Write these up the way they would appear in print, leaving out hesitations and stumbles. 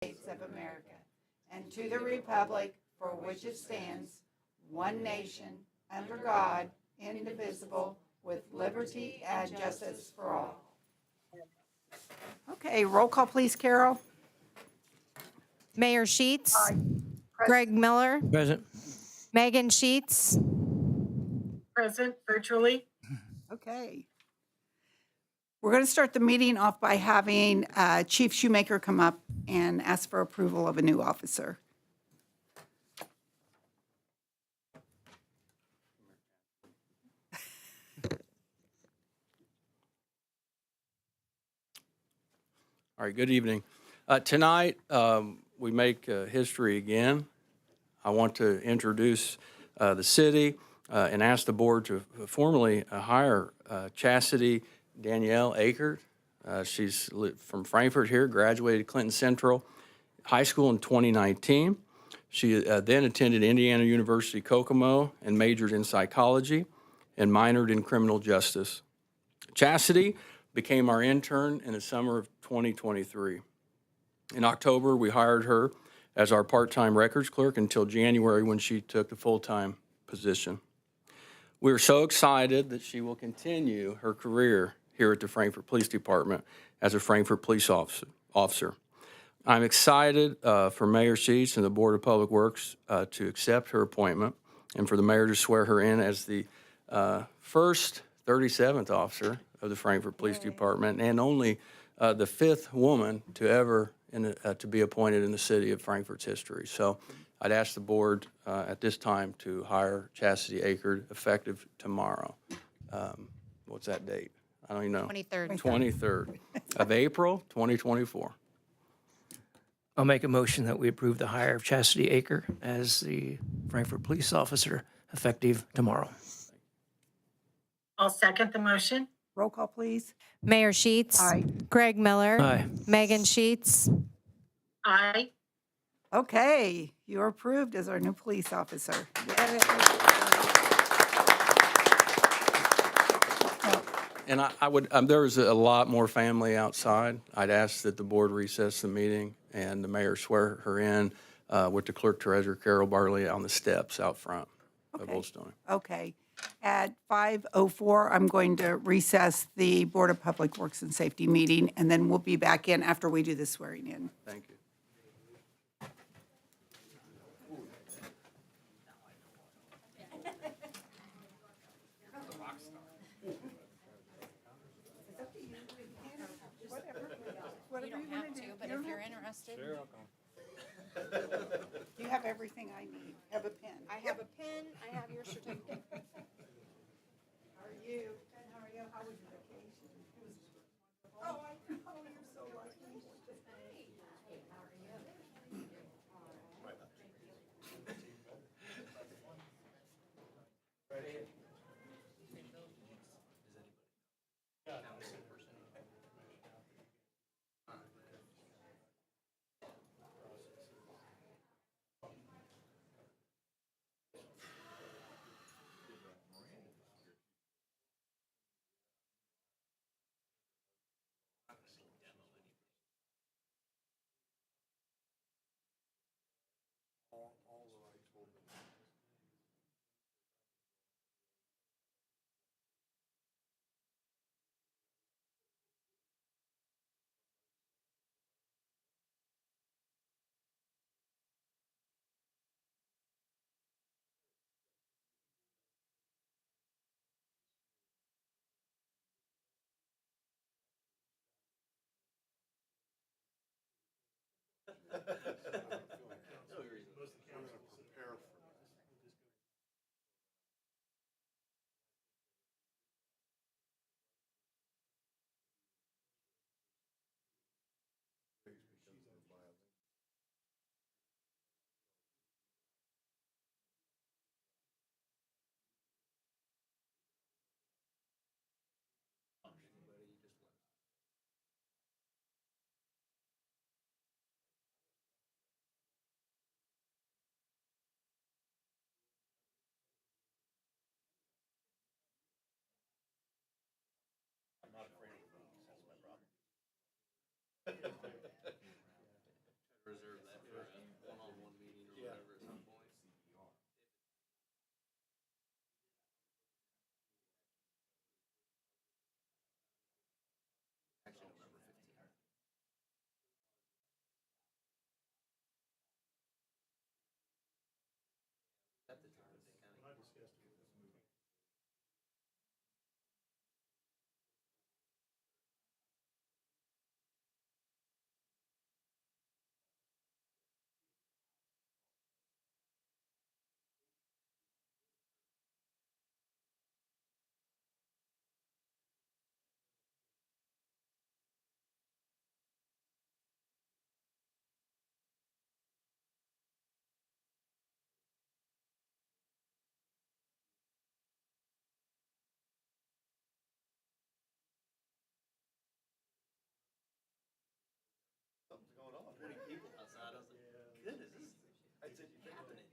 States of America, and to the republic for which it stands, one nation, under God, indivisible, with liberty and justice for all. Okay, roll call, please, Carol. Mayor Sheets. Aye. Greg Miller. Present. Megan Sheets. Present virtually. Okay. We're going to start the meeting off by having Chief Shoemaker come up and ask for approval of a new officer. All right, good evening. Tonight, we make history again. I want to introduce the city and ask the board to formally hire Chastity Danielle Akert. She's from Frankfort here, graduated Clinton Central High School in 2019. She then attended Indiana University Kokomo and majored in psychology and minored in criminal justice. Chastity became our intern in the summer of 2023. In October, we hired her as our part-time records clerk until January when she took the full-time position. We are so excited that she will continue her career here at the Frankfort Police Department as a Frankfort police officer. I'm excited for Mayor Sheets and the Board of Public Works to accept her appointment and for the mayor to swear her in as the first 37th officer of the Frankfort Police Department and only the 5th woman to ever to be appointed in the city of Frankfort's history. So I'd ask the board at this time to hire Chastity Akert effective tomorrow. What's that date? I don't even know. 23rd. 23rd of April, 2024. I'll make a motion that we approve the hire of Chastity Akert as the Frankfort police officer effective tomorrow. I'll second the motion. Roll call, please. Mayor Sheets. Aye. Greg Miller. Aye. Megan Sheets. Aye. Okay, you're approved as our new police officer. Yay. And I would, there was a lot more family outside. I'd ask that the board recess the meeting and the mayor swear her in with the clerk treasurer, Carol Barley, on the steps out front of Okay. Old Stony. Okay. At 5:04, I'm going to recess the Board of Public Works and Safety meeting, and then we'll be back in after we do the swearing in. Thank you. You don't have to, but if you're interested. You have everything I need. Have a pen. I have a pen. I have your certificate. How are you? Good, how are you? How was your vacation? It was wonderful. Oh, I know, you're so lucky. reserve that for a one-on-one meeting or whatever at some point. Actually, November 15th. At the time, they kind of. Something's going on. 20 people outside. I was like, goodness, this is happening.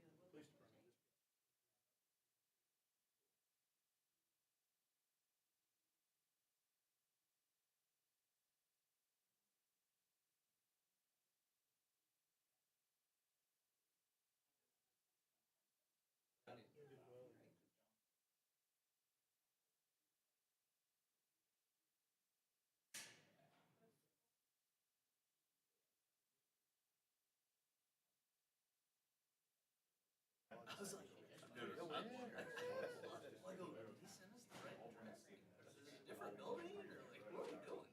I was like, dude, I'm like, oh, did he send us the right address? Is this a different building or like, what are we doing?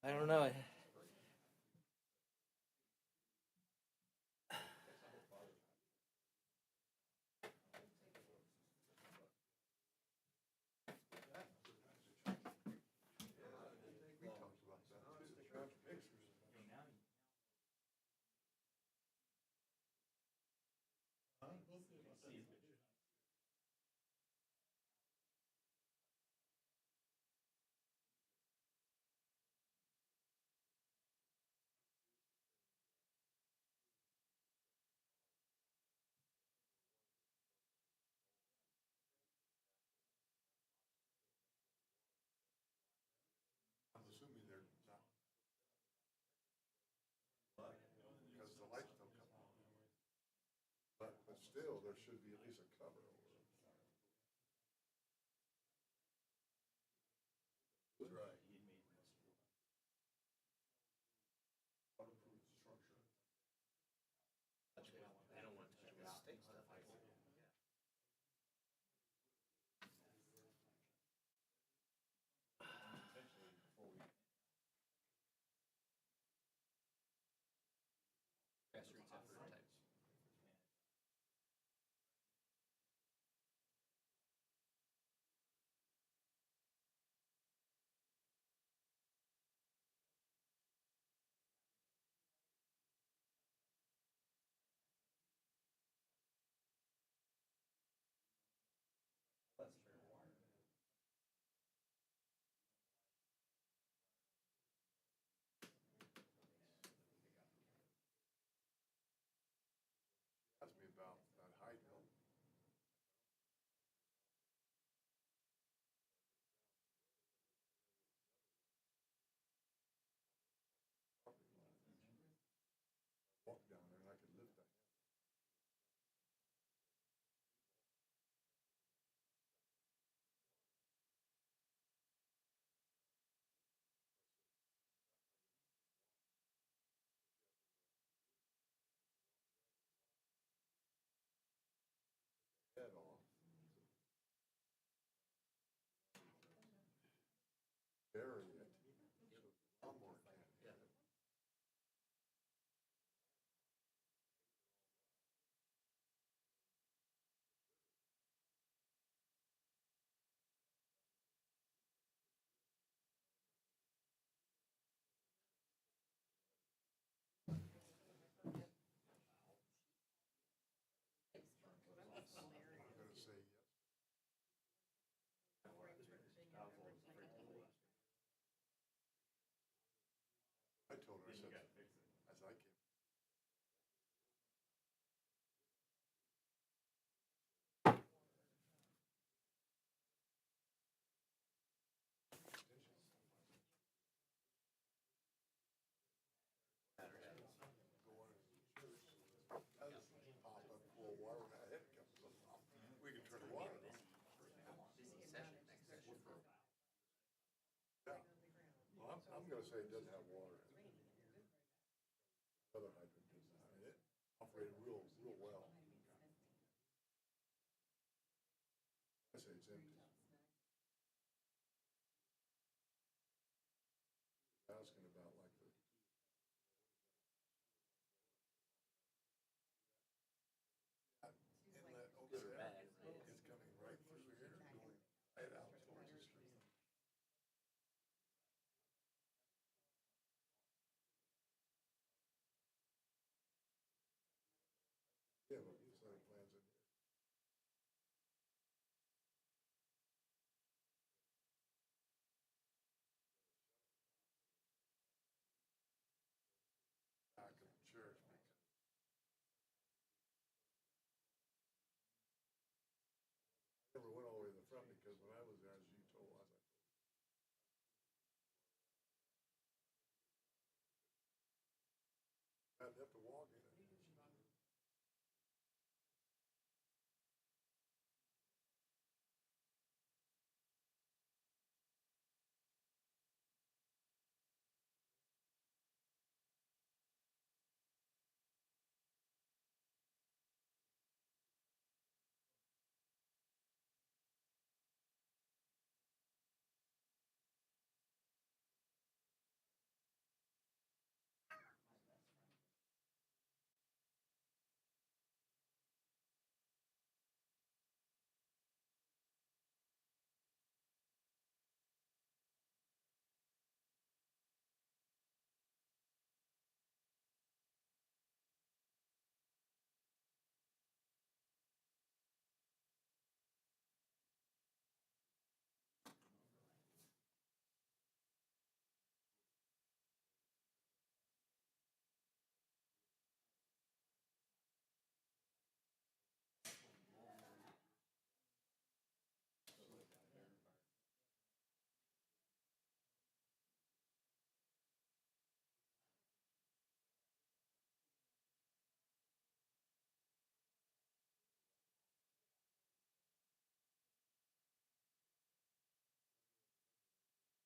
I don't know. I'm assuming they're not, because the lights don't come on. But still, there should be at least a cover over it. That's right. Waterproof structure. They don't want to touch with stick stuff. Grassroots effort type. Asked me about that height hill. Walk down there and I could lift that. Head off. Bury it. So the lawnmower can't hit it. I'm gonna say yes. I told her, I said, as I came. say it doesn't have water in it. Other hydrant does not, and it operated real well. I say it's empty. Asking about like the. Inlet over there, it's coming right through here, going right out towards the street. Yeah, but these other plans in here. Back of the church because. I never went all the way to the front because when I was there, as you told us, I'd have to walk in it.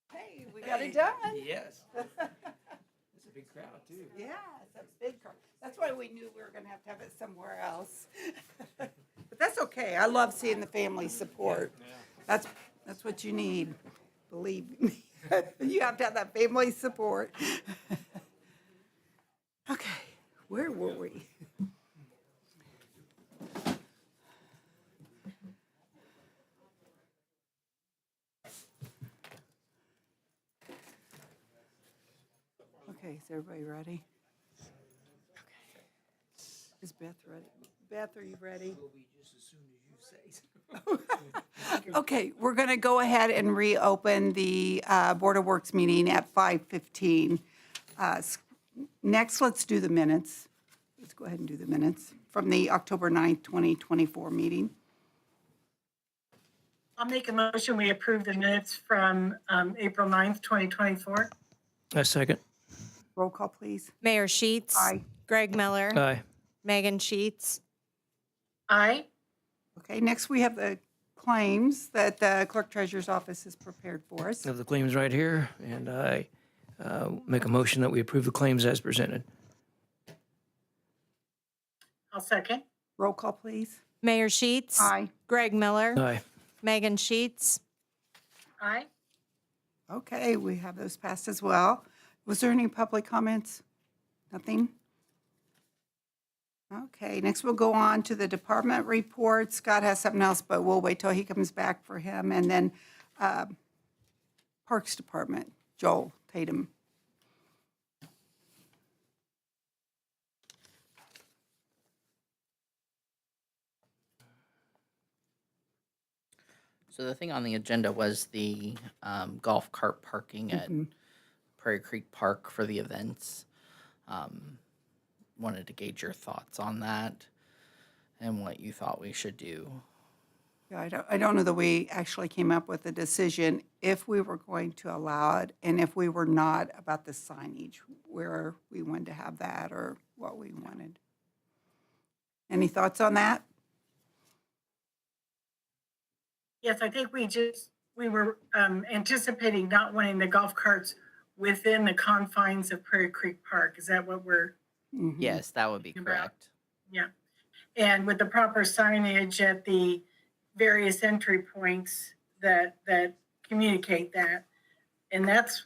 Hey, we got it done. Yes. It's a big crowd, too. Yeah, it's a big car. That's why we knew we were gonna have it somewhere else. But that's okay. I love seeing the family support. That's what you need, believe me. You have to have that family support. Okay, where were we? Okay, is everybody ready? Okay. Is Beth ready? Beth, are you ready? Will be just as soon as you say. Okay, we're going to go ahead and reopen the Board of Works meeting at 5:15. Next, let's do the minutes. Let's go ahead and do the minutes from the October 9th, 2024 meeting. I'll make a motion, we approve the minutes from April 9th, 2024. A second. Roll call, please. Mayor Sheets. Aye. Greg Miller. Aye. Megan Sheets. Aye. Okay, next we have the claims that the Clerk Treasurer's Office has prepared for us. Have the claims right here, and I make a motion that we approve the claims as presented. I'll second. Roll call, please. Mayor Sheets. Aye. Greg Miller. Aye. Megan Sheets. Aye. Okay, we have those passed as well. Was there any public comments? Nothing? Okay, next we'll go on to the department report. Scott has something else, but we'll wait till he comes back for him. And then Parks Department, Joel Tatum. So the thing on the agenda was the golf cart parking at Prairie Creek Park for the events. Wanted to gauge your thoughts on that and what you thought we should do. Yeah, I don't know that we actually came up with a decision if we were going to allow it and if we were not about the signage, where we wanted to have that or what we wanted. Any thoughts on that? Yes, I think we were anticipating not wanting the golf carts within the confines of Prairie Creek Park. Is that what we're, Yes, that would be About- correct. yeah. And with the proper signage at the various entry points that communicate that. And that's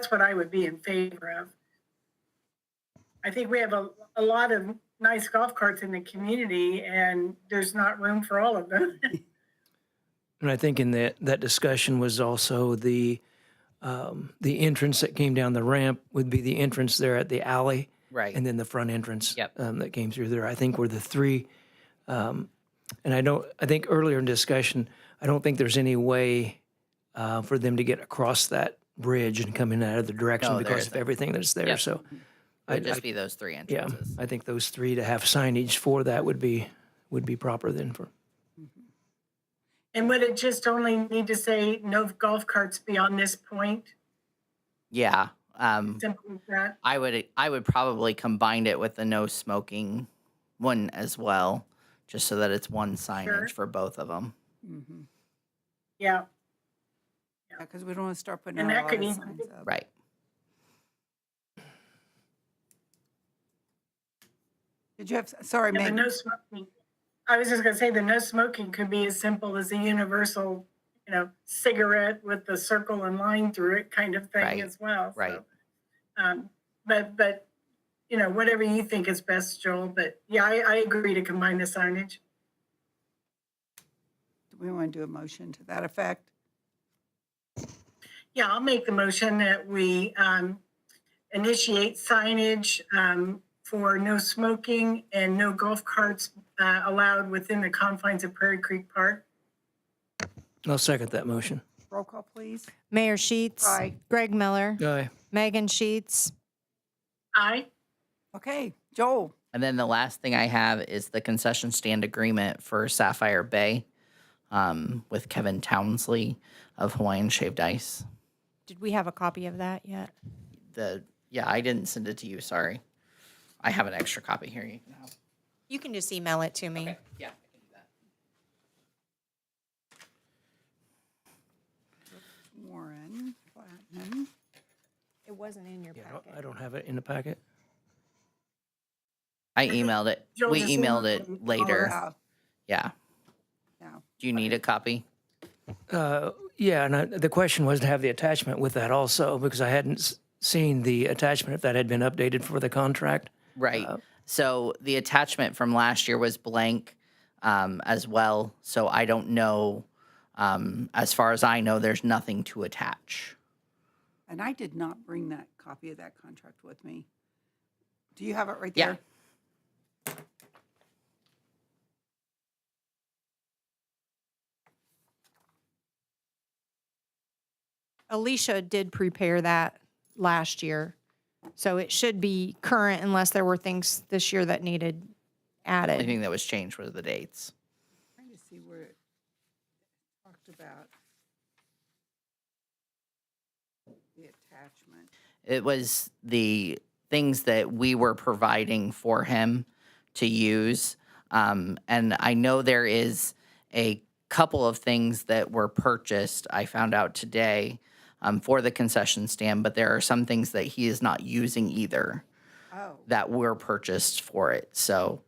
what I would be in favor of. I think we have a lot of nice golf carts in the community, and there's not room for all of them. And I think in that discussion was also the entrance that came down the ramp would be the entrance there at the alley. Right. And then the front entrance. Yep. That came through there, I think were the three. And I think earlier in discussion, I don't think there's any way for them to get across that bridge and come in out of the direction No, there because of isn't. everything that's there. Yep. So It would just be those three yeah, entrances. I think those three to have signage for that would be proper then for. And would it just only need to say no golf carts beyond this point? Yeah. Simple as that? I would probably combine it with the no smoking one as well, just so that it's one signage Sure. for both of them. Yeah. Because we don't want to start putting And out a that lot could of even signs be- up. Right. Did you have, sorry, And the Meg, no smoking, I was just gonna say the no smoking could be as simple as a universal, cigarette with the circle and line through it kind of thing Right, as well. So, right. But, whatever you think is best, Joel, but yeah, I agree to combine the signage. do we want to do a motion to that effect? Yeah, I'll make the motion that we initiate signage for no smoking and no golf carts allowed within the confines of Prairie Creek Park. I'll second that motion. Roll call, please. Mayor Sheets. Aye. Greg Miller. Aye. Megan Sheets. Aye. Okay, Joel, And then the last thing I have is the concession stand agreement for Sapphire Bay with Kevin Townsley of Hawaiian Shaved Ice. Did we have a copy of that yet? Yeah, I didn't send it to you. Sorry. I have an extra copy here. You can have. You can just email it to me. Okay. Yeah, I can do that. Warren, Platinum. It wasn't in your Yeah, packet. I don't have it in the packet. I emailed it. Joel We just emailed emailed it me. later. Yeah, Yeah. yeah. Do you need a copy? Yeah, and the question was to have the attachment with that also, because I hadn't seen the attachment if that had been updated for the contract. Right. So the attachment from last year was blank as well. So I don't know. As far as I know, there's nothing to attach. And I did not bring that copy of that contract with me. Do you have it right Yeah. there? Alicia did prepare that last year. So it should be current unless there were things this year that needed The added. thing that was changed were the dates. Trying to see where it talked about the attachment. It was the things that we were providing for him to use. And I know there is a couple of things that were purchased, I found out today, for the concession stand, but there are some things that he is not using either Oh, that were purchased for it. So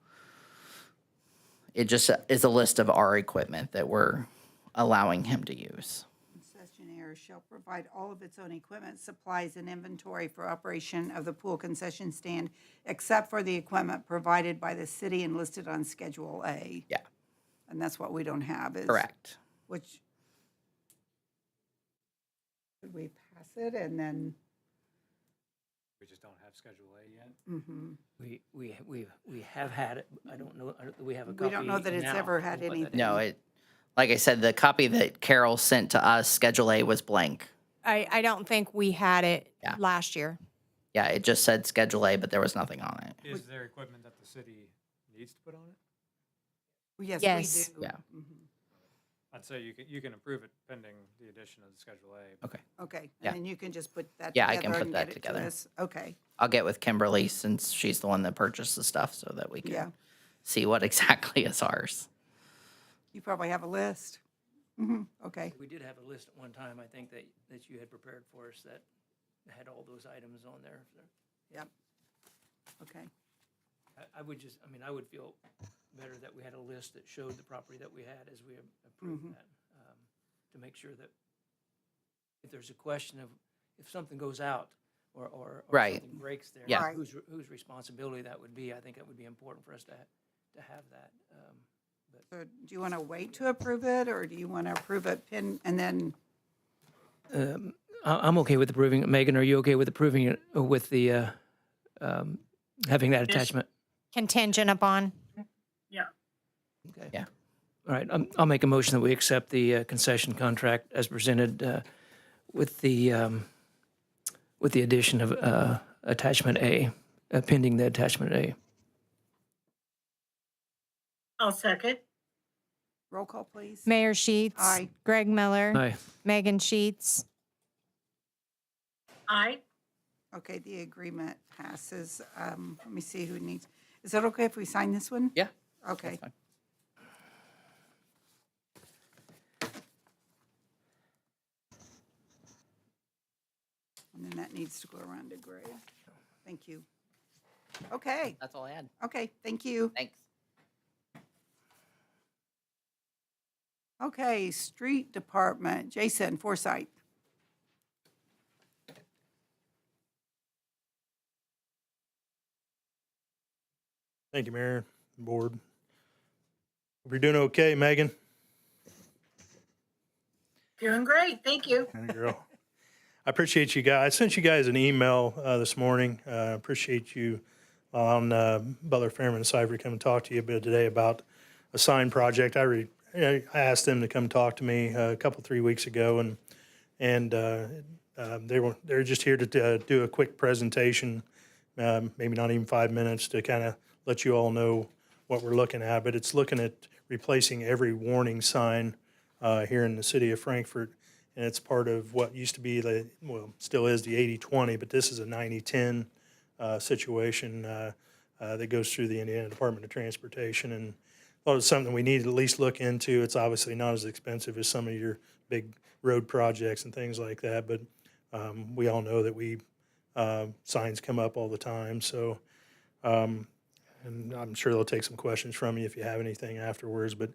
it just is a list of our equipment that we're allowing him to use. concessionaire shall provide all of its own equipment, supplies, and inventory for operation of the pool concession stand, except for the equipment provided by the city and listed on Schedule A. Yeah, And that's what we don't have is. correct. Which, could we pass it and then, We just don't have Schedule A yet. We have had it. I don't know. We have a copy. we don't know that it's now. ever had We'll put that anything. in. No, like I said, the copy that Carol sent to us, Schedule A, was blank. I don't think we had it Yeah. last year. Yeah, it just said Schedule A, but there was nothing on it. Is there equipment that the city needs to put on it? Yes, Yes. we do. Yeah. Mhm. I'd say you can approve it pending the addition of the Schedule A. Okay. Okay, Yeah. and then you can just put that Yeah, I together can put and that get it to together. us. Okay, I'll get with Kimberly since she's the one that purchased the stuff so that we can yeah. see what exactly is ours. You probably have a list. Mhm, okay. We did have a list at one time, I think, that you had prepared for us that had all those items on there. Yep. Okay. I would just, I mean, I would feel better that we had a list that showed the property that we had as we approved that, to make sure that if there's a question of, if something goes out or Right. something breaks there, Yeah. Right. whose responsibility that would be, I think it would be important for us to have that. So do you want to wait to approve it, or do you want to approve it and then, I'm okay with approving it. Megan, are you okay with approving it with the, having that attachment? Contingent upon. Yeah. Okay. Yeah. All right, I'll make a motion that we accept the concession contract as presented with the addition of attachment A, pending the attachment A. I'll second. roll call, please? Mayor Sheets. Aye. Greg Miller. Aye. Megan Sheets. Aye. Okay, the agreement passes. Let me see who needs, is it okay if we sign this one? Yeah. Okay. fine. And then that needs to go around to Greg. Thank you. Okay, That's all I had. okay, thank you. Thanks. Okay, street department, Jason Forsythe. Thank you, Mayor, and Board. Hope you're doing okay, Megan. Doing great. Thank you. Kinda girl. I appreciate you guys. I sent you guys an email this morning. Appreciate you on Butler, Fairman, and Cypher come and talk to you a bit today about a sign project. I asked them to come talk to me a couple, 3 weeks ago, and they're just here to do a quick presentation, maybe not even 5 minutes, to kind of let you all know what we're looking at. But it's looking at replacing every warning sign here in the city of Frankfort. And it's part of what used to be still is the 80-20, but this is a 90-10 situation that goes through the Indiana Department of Transportation. And thought it was something we need to at least look into. It's obviously not as expensive as some of your big road projects and things like that, but we all know that signs come up all the time. So, and I'm sure they'll take some questions from you if you have anything afterwards. But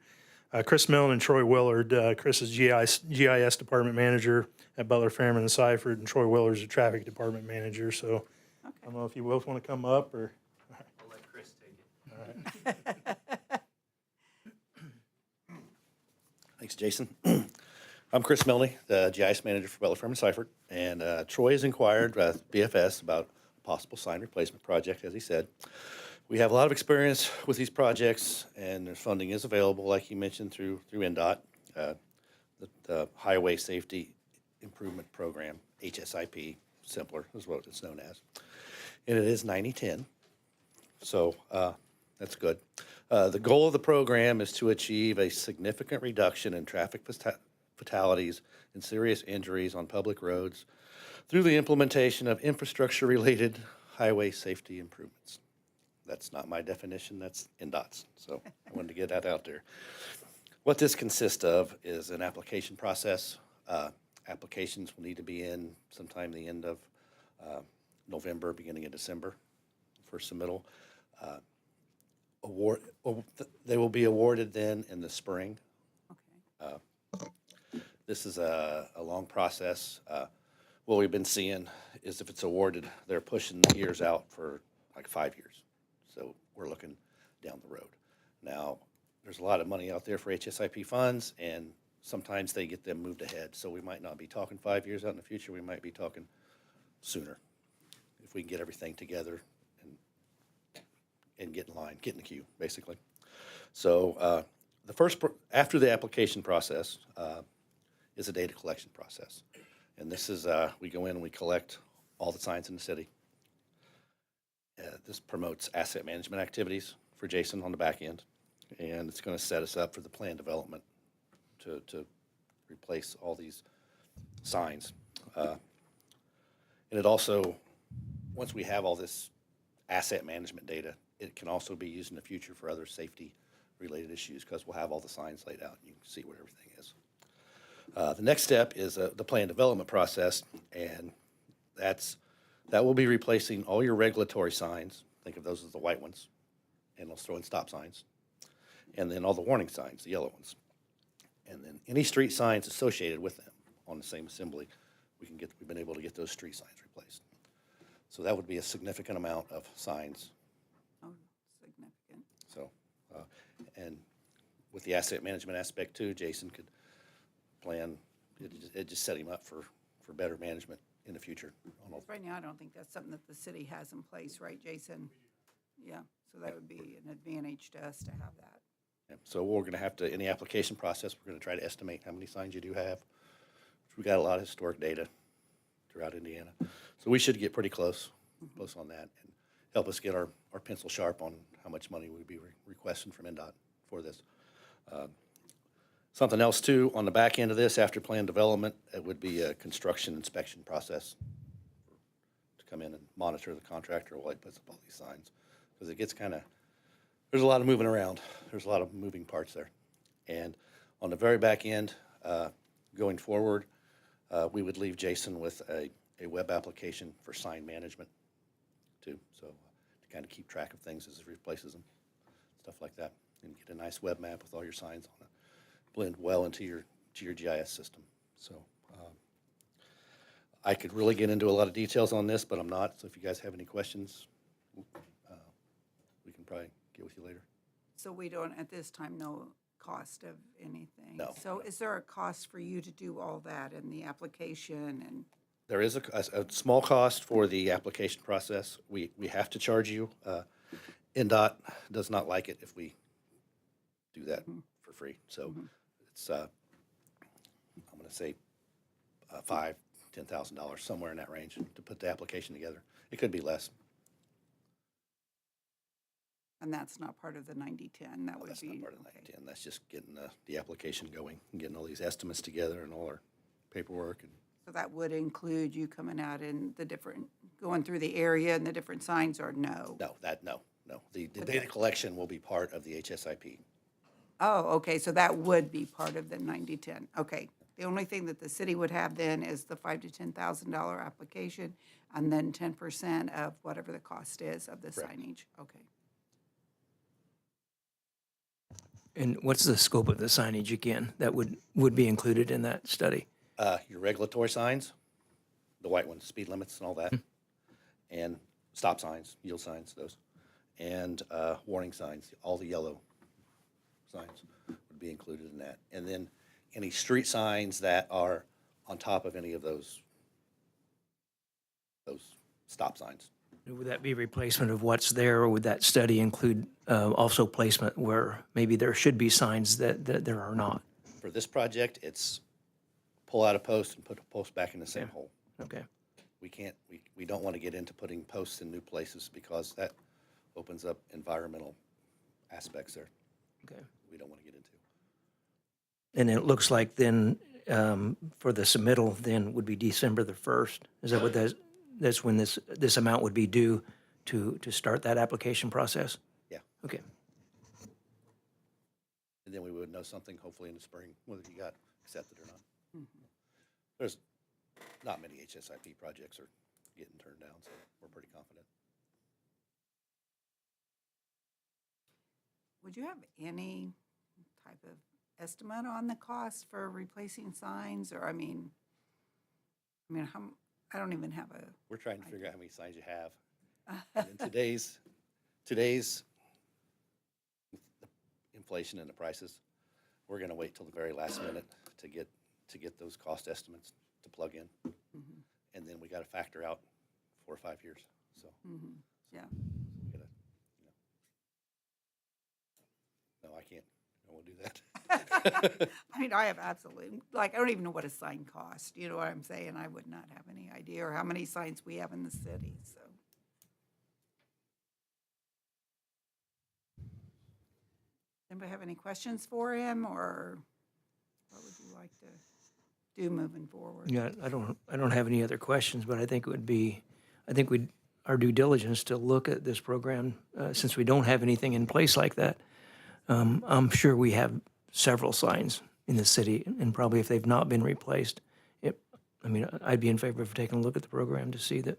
Chris Millen and Troy Willard, Chris is GIS Department Manager at Butler, Fairman, and Seifert, and Troy Willard is the Traffic Department Manager. So I don't know if you both want to come up or. I'll let Chris take it. Thanks, Jason. I'm Chris Milne, the GIS manager for Butler, Fairman, Seifert, and Troy has inquired with BFS about a possible sign replacement project, as he said. We have a lot of experience with these projects, and their funding is available, like he mentioned, through NDOT, the Highway Safety Improvement Program, HSIP, simpler is what it's known as. And it is 90-10, so that's good. The goal of the program is to achieve a significant reduction in traffic fatalities and serious injuries on public roads through the implementation of infrastructure-related highway safety improvements. That's not my definition, that's NDOT's, so I wanted to get that out there. What this consists of is an application process. Applications will need to be in sometime the end of November, beginning of December for submittal. They will be awarded then in the spring. Okay. This is a long process. What we've been seeing is if it's awarded, they're pushing the years out for like 5 years. So we're looking down the road. Now, there's a lot of money out there for HSIP funds, and sometimes they get them moved ahead. So we might not be talking 5 years out in the future. We might be talking sooner if we can get everything together and get in line, get in the queue, basically. So after the application process is a data collection process. And this is, we go in and we collect all the signs in the city. This promotes asset management activities for Jason on the back end. And it's going to set us up for the plan development to replace all these signs. And it also, once we have all this asset management data, it can also be used in the future for other safety-related issues because we'll have all the signs laid out and you can see what everything is. The next step is the plan development process, and that will be replacing all your regulatory signs. Think of those as the white ones, and let's throw in stop signs. And then all the warning signs, the yellow ones. And then any street signs associated with them on the same assembly, we've been able to get those street signs replaced. So that would be a significant amount of signs. Oh, significant. So, and with the asset management aspect too, Jason could plan, it just set him up for better management in the future. on all- Right now, I don't think that's something that the city has in place, right, Jason? Yeah, so that would be an advantage to us to have that. Yeah, so we're gonna have to, in the application process, we're gonna try to estimate how many signs you do have. We got a lot of historic data throughout Indiana. So we should get pretty close on that, and help us get our pencil sharp on how much money we'd be requesting from NDOT for this. Something else too, on the back end of this, after plan development, it would be a construction inspection process to come in and monitor the contractor while he puts up all these signs. Because it gets there's a lot of moving around. There's a lot of moving parts there. And on the very back end, going forward, we would leave Jason with a web application for sign management too. So to kind of keep track of things as he replaces them, stuff like that. And get a nice web map with all your signs on it. Blend well into your GIS system. So I could really get into a lot of details on this, but I'm not. So if you guys have any questions, we can probably get with you later. So we don't, at this time, know cost of anything? No. So is there a cost for you to do all that in the application and? There is a small cost for the application process. We have to charge you. NDOT does not like it if we do that for free. So it's, I'm going to say $5,000, $10,000, somewhere in that range to put the application together. It could be less. And that's not part of the 90-10, that would That's be, not part of the okay. 910. That's just getting the application going and getting all these estimates together and all our paperwork. And So that would include you coming out and going through the area and the different signs, or no? no. The data collection will be part of the HSIP. Oh, okay, so that would be part of the 90-10, okay. The only thing that the city would have then is the $5,000 to $10,000 application, and then 10% of whatever the cost is of the Correct. signage, okay. And what's the scope of the signage again that would be included in that study? Your regulatory signs, the white ones, speed limits and all that, and stop signs, yield signs, those, and warning signs, all the yellow signs would be included in that. And then any street signs that are on top of any of those stop signs. Would that be replacement of what's there, or would that study include also placement where maybe there should be signs that there are not? For this project, it's pull out a post and put a post back in the same hole. Okay. We don't want to get into putting posts in new places because that opens up environmental aspects there Okay. we don't want to get into. And it looks like then, for the submittal then would be December the 1st. Is that what that's when this amount would be due to start that application process? Yeah. Okay. And then we would know something hopefully in the spring, whether you got accepted or not. There's not many HSIP projects are getting turned down, so we're pretty confident. Would you have any type of estimate on the cost for replacing signs, or, I mean, I don't even have a, We're trying to figure out how many signs you have. And in today's inflation and the prices, we're gonna wait till the very last minute to get those cost estimates to plug in. And then we gotta factor out 4 or 5 years, so. yeah. we gotta, No, I can't, I won't do that. I mean, I have absolutely, I don't even know what a sign costs, you know what I'm saying? I would not have any idea, or how many signs we have in the city, so. Anybody have any questions for him, or what would you like to do moving forward? Yeah, I don't have any other questions, but I think our due diligence to look at this program, since we don't have anything in place like that. I'm sure we have several signs in the city, and probably if they've not been replaced, I mean, I'd be in favor of taking a look at the program to see that,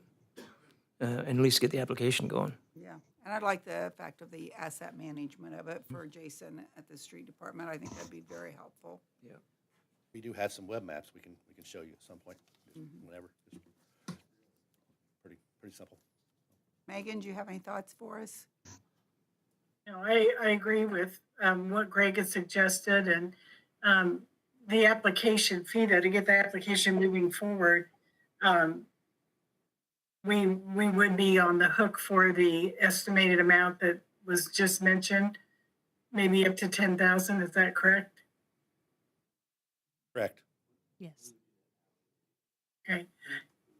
and at least get the application going. Yeah, and I like the fact of the asset management of it for Jason at the street department. I think that'd be very helpful. Yeah. We do have some web maps we can show you at some point, just whenever. Just pretty simple. Megan, do you have any thoughts for us? No, I agree with what Greg had suggested, and the application fee, though, to get the application moving forward, we would be on the hook for the estimated amount that was just mentioned, maybe up to 10,000, is that correct? Correct. Yes. Okay.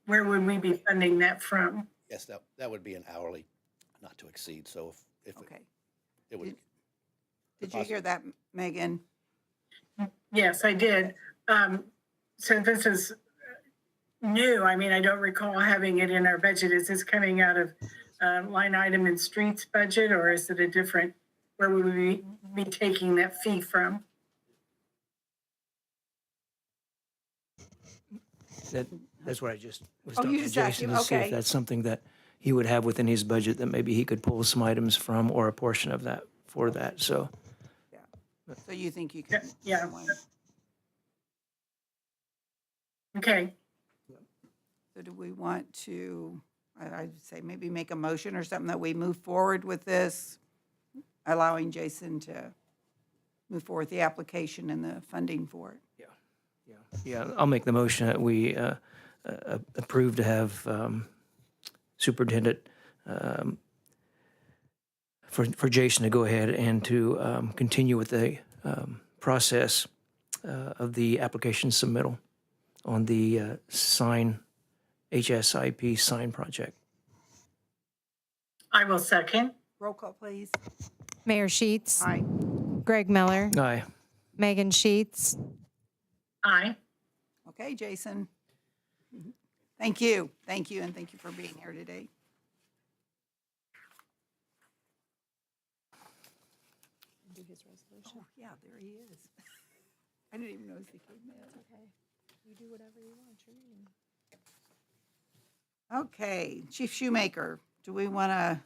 Where would we be funding that from? Yes, that would be an hourly, not to exceed. So if Okay. it would. Did you hear that, Megan? Yes, I did. Since this is new, I mean, I don't recall having it in our budget. Is this coming out of line item in streets budget, or is it a different, where would we be taking that fee from? That's what I just was Oh, talking you to just asked Jason him, to see okay. if that's something that he would have within his budget that maybe he could pull some items from or a portion of that for that. So So you think you can? Yeah. Okay. So do we want to, I'd say maybe make a motion or something that we move forward with this, allowing Jason to move forward with the application and the funding for it? yeah, I'll make the motion that we approve to have Superintendent for Jason to go ahead and to continue with the process of the application submittal on the HSIP sign project. I will second. Roll call, please. Mayor Sheets. Aye. Greg Miller. Aye. Megan Sheets. Aye. Okay, Jason. Thank you, and thank you for being here today. Oh, yeah, there he is. I didn't even notice he came in. You do whatever you want. It's your meeting. Okay, Chief Shoemaker, do we want to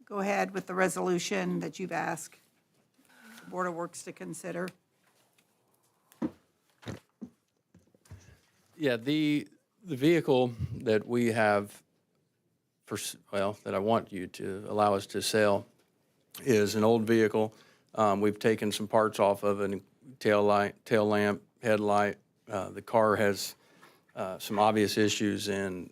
go ahead with the resolution that you've asked the Board of Works to consider? Yeah, the vehicle that we have that I want you to allow us to sell is an old vehicle. We've taken some parts off of it, tail lamp, headlight. The car has some obvious issues and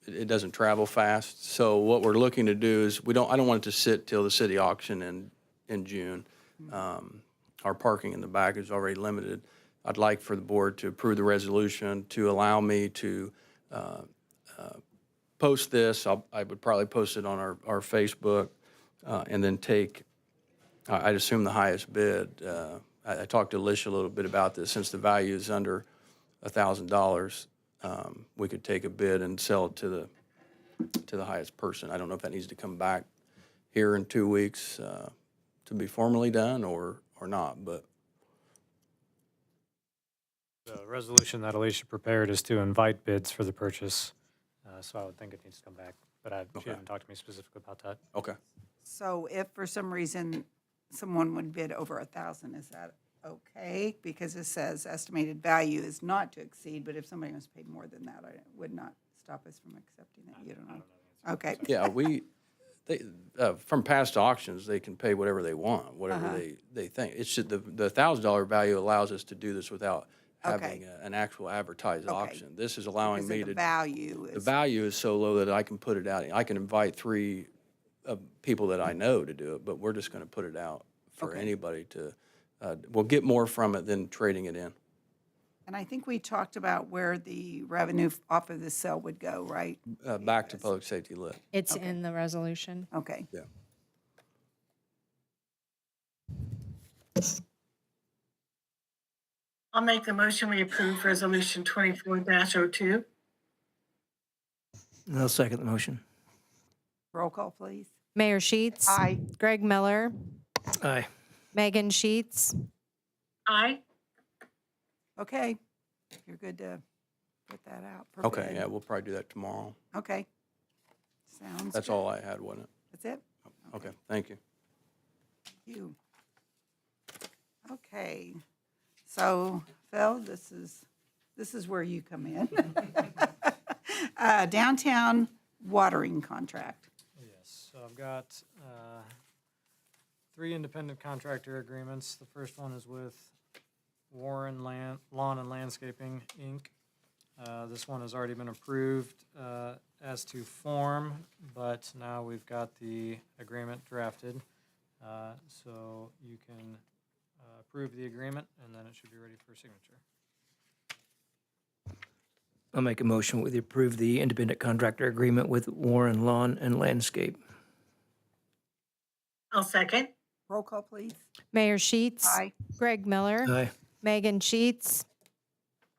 it doesn't travel fast. So what we're looking to do is I don't want it to sit till the city auction in June. Our parking in the back is already limited. I'd like for the board to approve the resolution to allow me to post this. I would probably post it on our Facebook and then I'd assume the highest bid. I talked to Alicia a little bit about this. Since the value is under $1,000, we could take a bid and sell it to the highest person. I don't know if that needs to come back here in 2 weeks to be formally done or not, but. The resolution that Alicia prepared is to invite bids for the purchase, so I would think it needs to come back, but she hasn't talked to me specifically about that. Okay. So if for some reason someone would bid over 1,000, is that okay? Because it says estimated value is not to exceed, but if somebody wants to pay more than that, it would not stop us from accepting that. You don't know? Okay. Yeah, from past auctions, they can pay whatever they want, whatever they think. It's just the $1,000 value allows us to do this without having an actual advertised Okay. auction. This is allowing Because me of to. the value The is, value is so low that I can put it out. I can invite 3 people that I know to do it, but we're just going to put it out for Okay. anybody to, we'll get more from it than trading it in. and I think we talked about where the revenue off of the sale would go, right? Back to public safety lit. It's in the resolution. Okay. Yeah. I'll make the motion we approve resolution 24-02. And I'll second the motion. Roll call, please. Mayor Sheets. Aye. Greg Miller. Aye. Megan Sheets. Aye. Okay, you're good to put that out. for Okay, bid. yeah, we'll probably do that tomorrow. Okay. Sounds That's good. all I had, wasn't it? That's it? Okay, thank you. Thank you. Okay. So, Phil, this is where you come in. Downtown watering contract. Yes, so I've got 3 independent contractor agreements. The first one is with Warren Lawn and Landscaping, Inc. This one has already been approved as to form, but now we've got the agreement drafted. So you can approve the agreement, and then it should be ready for signature. I'll make a motion with you approve the independent contractor agreement with Warren Lawn and Landscape. I'll second. Roll call, please. Mayor Sheets. Aye. Greg Miller. Aye. Megan Sheets.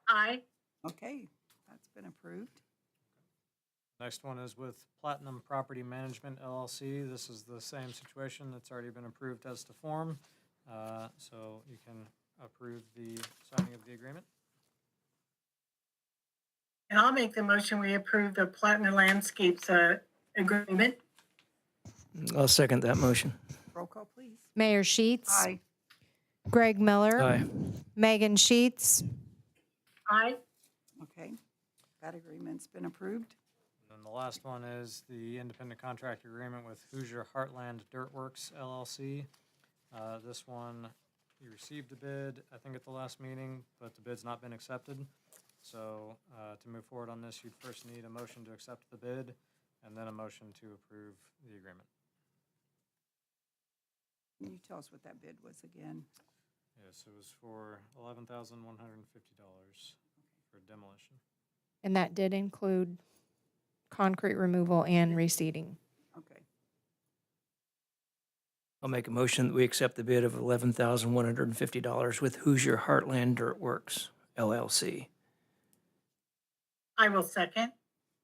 Aye. Okay, that's been approved. Next one is with Platinum Property Management LLC. This is the same situation. It's already been approved as to form. So you can approve the signing of the agreement. And I'll make the motion, we approve the Platinum Landscapes agreement. I'll second that motion. Roll call, please. Mayor Sheets. Aye. Greg Miller. Aye. Megan Sheets. Aye. Okay, that agreement's been approved. And then the last one is the independent contract agreement with Hoosier Heartland Dirtworks LLC. This one, you received a bid, I think at the last meeting, but the bid's not been accepted. So to move forward on this, you'd first need a motion to accept the bid and then a motion to approve the agreement. Can you tell us what that bid was again? Yes, it was for $11,150 for demolition. And that did include concrete removal and reseeding. Okay, I'll make a motion that we accept the bid of $11,150 with Hoosier Heartland Dirtworks LLC. I will second.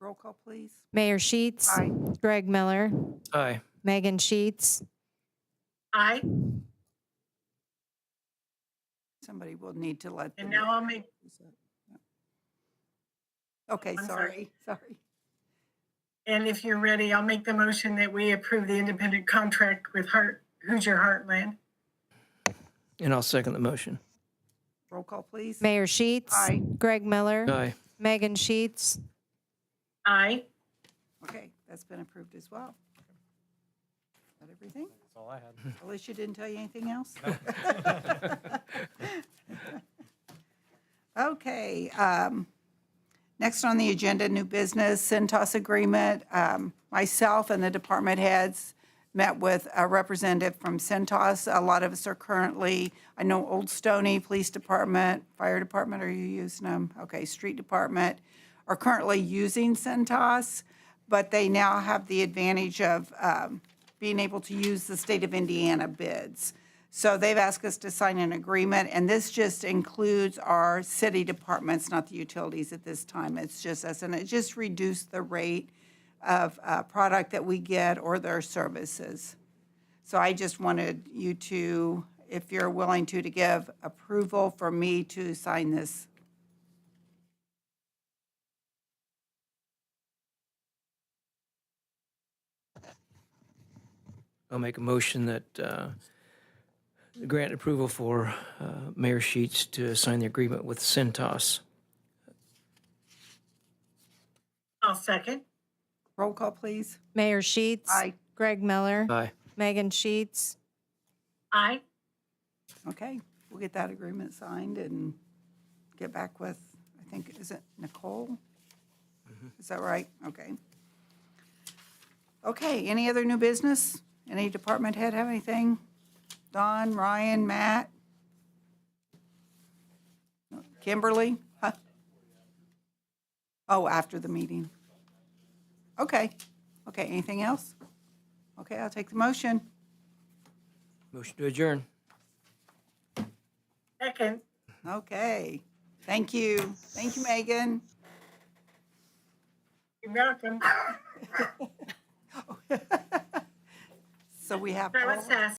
roll call, please. Mayor Sheets. Aye. Greg Miller. Aye. Megan Sheets. Aye. Somebody will need to let them. And now I'll make, Okay, I'm sorry. and if you're ready, I'll make the motion that we approve the independent contract with Hoosier Heartland. And I'll second the motion. Roll call, please. Mayor Sheets. Aye. Greg Miller. Aye. Megan Sheets. Aye. Okay, that's been approved as well. Is that everything? That's all I had. Alicia didn't tell you anything else? Okay, next on the agenda, new business, Centos agreement. Myself and the department heads met with a representative from Centos. A lot of us are currently, I know Old Stony Police Department, Fire Department, are you using them? Okay, Street Department are currently using Centos, but they now have the advantage of being able to use the state of Indiana bids. So they've asked us to sign an agreement, and this just includes our city departments, not the utilities at this time. It's just us, and it just reduced the rate of product that we get or their services. So I just wanted you to, if you're willing to give approval for me to sign this. I'll make a motion that grant approval for Mayor Sheets to sign the agreement with Centos. I'll second. Roll call, please. Mayor Sheets. Aye. Greg Miller. Aye. Megan Sheets. Aye. Okay, we'll get that agreement signed and get back with, I think, is it Nicole? Is that right? Okay. Okay, any other new business? Any department head have anything? Don, Ryan, Matt? Kimberly? Huh? Oh, after the meeting. Okay. Okay, anything else? Okay, I'll take the motion. Motion to adjourn. Second. Okay, thank you. Thank you, Megan. You're welcome. So we have. That all- was fast.